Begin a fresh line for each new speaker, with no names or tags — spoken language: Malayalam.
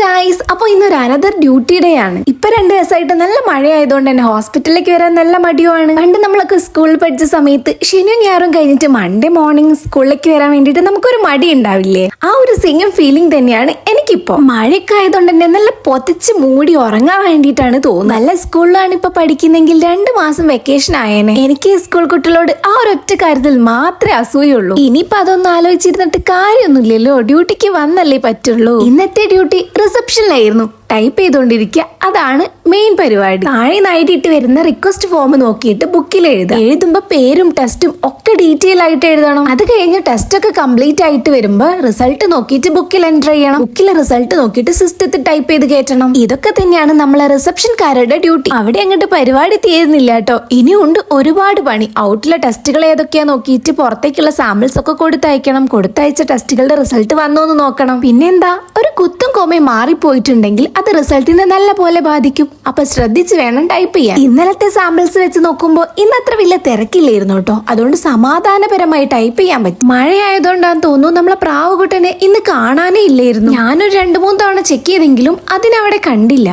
ഗൈസ്, അപ്പൊ ഇന്നൊരു അനദർ ഡ്യൂട്ടി ഡേ ആണ്. ഇപ്പൊ 2 ദിവസമായിട്ട് നല്ല മഴയായതുകൊണ്ട് തന്നെ ഹോസ്പിറ്റലിലേക്ക് വരാൻ നല്ല മടിയുമാണ്. പണ്ട് നമ്മളൊക്കെ സ്കൂളിൽ പഠിച്ച സമയത്ത് ശനിയും ഞായറും കഴിഞ്ഞിട്ട് മൺഡേ മോർണിംഗ് സ്കൂളിലേക്ക് വരാൻ വേണ്ടിയിട്ട് നമുക്കൊരു മടി ഉണ്ടാവില്ലേ? ആ ഒരു സെയിം ഫീലിംഗ് തന്നെയാണ് എനിക്കിപ്പോ. മഴയൊക്കെ ആയതുകൊണ്ട് തന്നെ നല്ല പൊതച്ച് മൂടി ഉറങ്ങാൻ വേണ്ടിയിട്ടാണ് തോന്നുന്നത്. നല്ല സ്കൂളിലാണ് ഇപ്പൊ പഠിക്കുന്നെങ്കിൽ 2 മാസം വെക്കേഷൻ ആയേനെ. എനിക്ക് സ്കൂൾ കുട്ടികളോട് ആ ഒരൊറ്റ കാര്യത്തിൽ മാത്രമേ അസൂയുള്ളൂ. ഇനിയിപ്പൊ അതൊന്നും ആലോചിച്ചിരുന്നിട്ട് കാര്യമൊന്നുമില്ലല്ലോ, ഡ്യൂട്ടിക്ക് വന്നല്ലേ പറ്റുള്ളൂ. ഇന്നത്തെ ഡ്യൂട്ടി റിസപ്ഷനിലായിരുന്നു. ടൈപ്പ് ചെയ്തുകൊണ്ടിരിക്കുക, അതാണ് മെയിൻ പരിപാടി. താഴെ നായിട്ട് വരുന്ന റിക്വസ്റ്റ് ഫോം നോക്കിയിട്ട് ബുക്കിൽ എഴുതുമ്പോ പേരും ടെസ്റ്റും ഒക്കെ ഡീറ്റെയിൽ ആയിട്ട് എഴുതണം. അത് കഴിഞ്ഞ് ടെസ്റ്റ് ഒക്കെ കംപ്ലീറ്റ് ആയിട്ട് വരുമ്പോ റിസൾട്ട് നോക്കിയിട്ട് ബുക്കിൽ എൻ്റർ ചെയ്യണം. ബുക്കിലെ റിസൾട്ട് നോക്കിയിട്ട് സിസ്റ്റത്തിൽ ടൈപ്പ് ചെയ്ത് കയറ്റണം. ഇതൊക്കെ തന്നെയാണ് നമ്മളെ റിസപ്ഷൻകാരുടെ ഡ്യൂട്ടി. അവിടെ അങ്ങോട്ട് പരിപാടി തീരുന്നില്ല കേട്ടോ, ഇനിയുണ്ട് ഒരുപാട് പണി. ഔട്ടിലെ ടെസ്റ്റുകൾ ഏതൊക്കെയാ നോക്കിയിട്ട് പുറത്തേക്കുള്ള സാമ്പിൾസ് ഒക്കെ കൊടുത്തയക്കണം. കൊടുത്തയച്ച ടെസ്റ്റുകളുടെ റിസൾട്ട് വന്നോന്ന് നോക്കണം. പിന്നെന്താ, ഒരു കുത്തും കോമയും മാറിപ്പോയിട്ടുണ്ടെങ്കിൽ അത് റിസൾട്ടിനെ നല്ല പോലെ ബാധിക്കും. അപ്പൊ ശ്രദ്ധിച്ച് വേണം ടൈപ്പ് ചെയ്യാൻ. ഇന്നലത്തെ സാമ്പിൾസ് വെച്ച് നോക്കുമ്പോൾ ഇന്നത്ര വലിയ തിരക്കില്ലായിരുന്നു കേട്ടോ, അതുകൊണ്ട് സമാധാനപരമായി ടൈപ്പ് ചെയ്യാൻ പറ്റും. മഴയായതുകൊണ്ടാന്ന് തോന്നുന്നു നമ്മളെ പ്രാവുകുട്ടനെ ഇന്ന് കാണാനേ ഇല്ലായിരുന്നു. ഞാനൊരു 2-3 തവണ ചെക്ക് ചെയ്തെങ്കിലും അതിനവിടെ കണ്ടില്ല.